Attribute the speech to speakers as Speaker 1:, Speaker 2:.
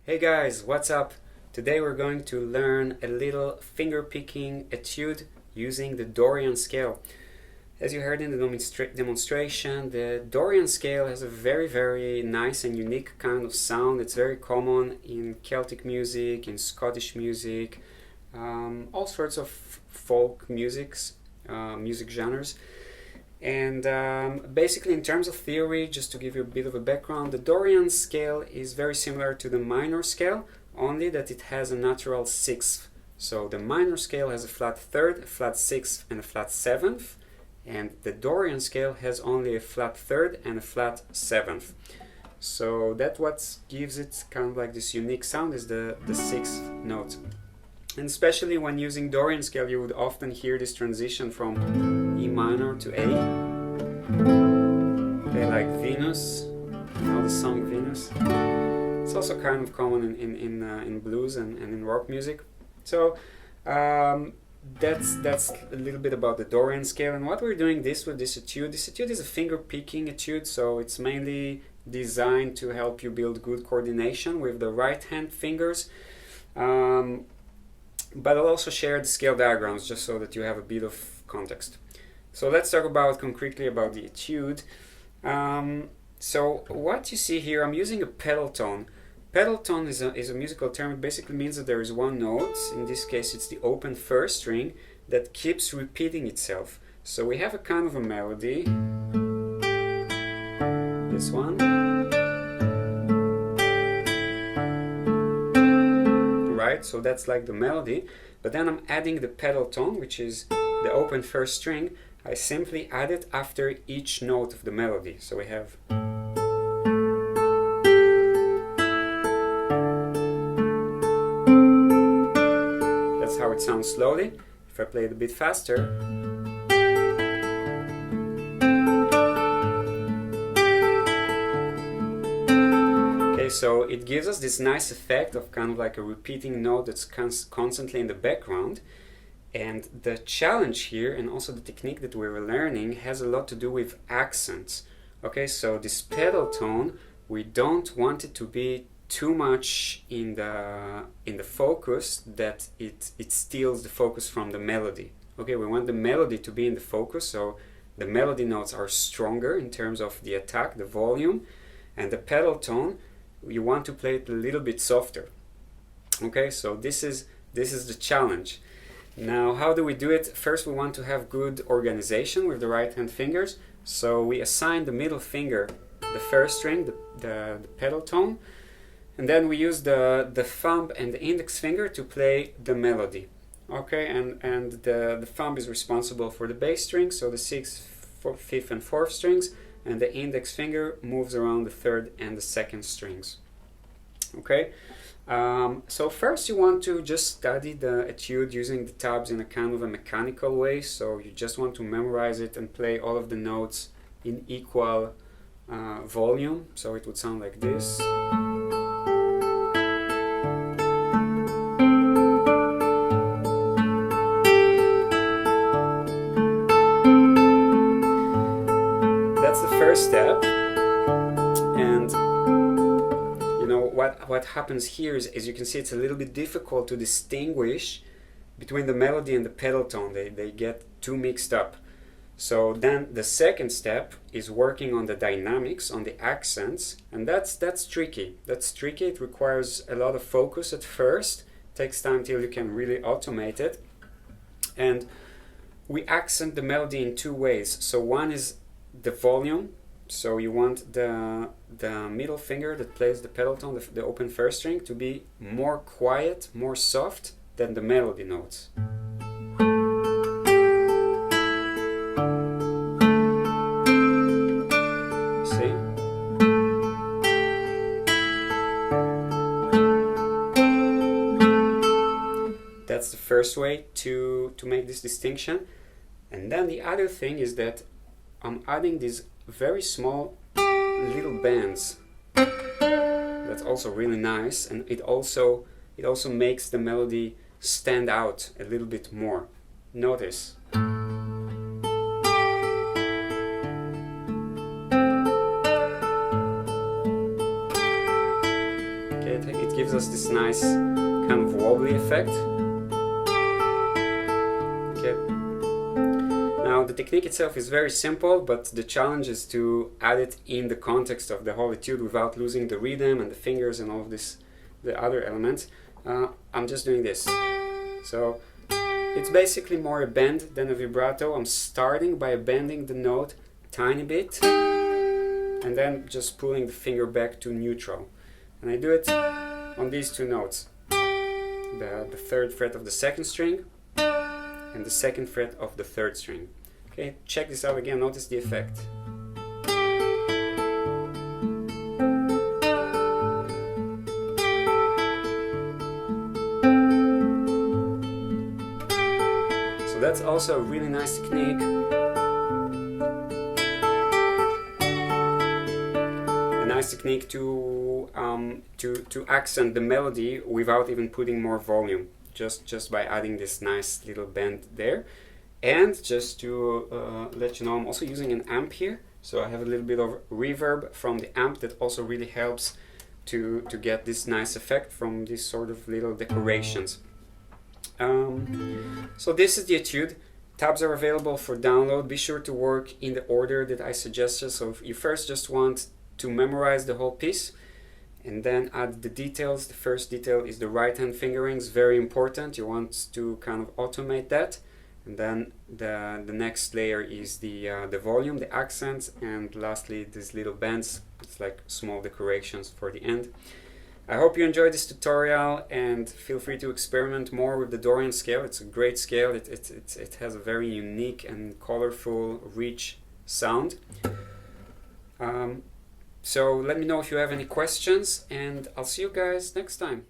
Speaker 1: Hey guys, what's up? Today we're going to learn a little finger-picking etude using the Dorian scale. As you heard in the demonstration, the Dorian scale has a very nice and unique kind of sound. It's very common in Celtic music, in Scottish music, all sorts of folk music genres. And basically, in terms of theory, just to give you a bit of a background, the Dorian scale is very similar to the minor scale, only that it has a natural sixth. So the minor scale has a flat third, a flat sixth, and a flat seventh, and the Dorian scale has only a flat third and a flat seventh. So that what gives it kind of like this unique sound is the sixth note. And especially when using Dorian scale, you would often hear this transition from E minor to A. Okay, like Venus, you know the song Venus. It's also kind of common in blues and in rock music. So that's a little bit about the Dorian scale. And what we're doing with this etude. This etude is a finger-picking etude, so it's mainly designed to help you build good coordination with the right hand fingers. But I'll also share the scale diagrams just so that you have a bit of context. So let's talk concretely about the etude. So what you see here, I'm using a pedal tone. Pedal tone is a musical term. It basically means that there is one note, in this case it's the open first string, that keeps repeating itself. So we have a kind of a melody, this one. Right, so that's like the melody, but then I'm adding the pedal tone, which is the open first string. I simply add it after each note of the melody. So we have, that's how it sounds slowly. If I play it a bit faster, so it gives us this nice effect of kind of like a repeating note that's constantly in the background. And the challenge here, and also the technique that we were learning, has a lot to do with accents. Okay, so this pedal tone, we don't want it to be too much in the focus that it steals the focus from the melody. Okay, we want the melody to be in the focus, so the melody notes are stronger in terms of the attack, the volume, and the pedal tone, you want to play it a little bit softer. Okay, so this is the challenge. Now, how do we do it? First, we want to have good organization with the right hand fingers. So we assign the middle finger the first string, the pedal tone, and then we use the thumb and the index finger to play the melody. Okay, and the thumb is responsible for the bass string, so the sixth, fifth, and fourth strings, and the index finger moves around the third and the second strings. Okay, so first you want to just study the etude using the tabs in a kind of a mechanical way. So you just want to memorize it and play all of the notes in equal volume. So it would sound like this. That's the first step. And you know what happens here is, as you can see, it's a little bit difficult to distinguish between the melody and the pedal tone. They get too mixed up. So then the second step is working on the dynamics, on the accents, and that's tricky. That's tricky. It requires a lot of focus at first. It takes time till you can really automate it. And we accent the melody in two ways. So one is the volume. So you want the middle finger that plays the pedal tone, the open first string, to be more quiet, more soft than the melody notes. See? That's the first way to make this distinction. And then the other thing is that I'm adding these very small little bends. That's also really nice, and it also makes the melody stand out a little bit more. Notice. Okay, it gives us this nice kind of wobbly effect. Okay. Now the technique itself is very simple, but the challenge is to add it in the context of the whole etude without losing the rhythm and the fingers and all of this, the other elements. I'm just doing this. So it's basically more a bend than a vibrato. I'm starting by bending the note a tiny bit and then just pulling the finger back to neutral. And I do it on these two notes. The third fret of the second string and the second fret of the third string. Okay, check this out again, notice the effect. So that's also a really nice technique. A nice technique to accent the melody without even putting more volume. Just by adding this nice little bend there. And just to let you know, I'm also using an amp here, so I have a little bit of reverb from the amp that also really helps to get this nice effect from these sort of little decorations. So this is the etude. Tabs are available for download. Be sure to work in the order that I suggested. So if you first just want to memorize the whole piece, and then add the details. The first detail is the right hand fingerings, very important. You want to kind of automate that. And then the next layer is the volume, the accents, and lastly these little bends. It's like small decorations for the end. I hope you enjoyed this tutorial, and feel free to experiment more with the Dorian scale. It's a great scale. It has a very unique and colorful, rich sound. So let me know if you have any questions, and I'll see you guys next time.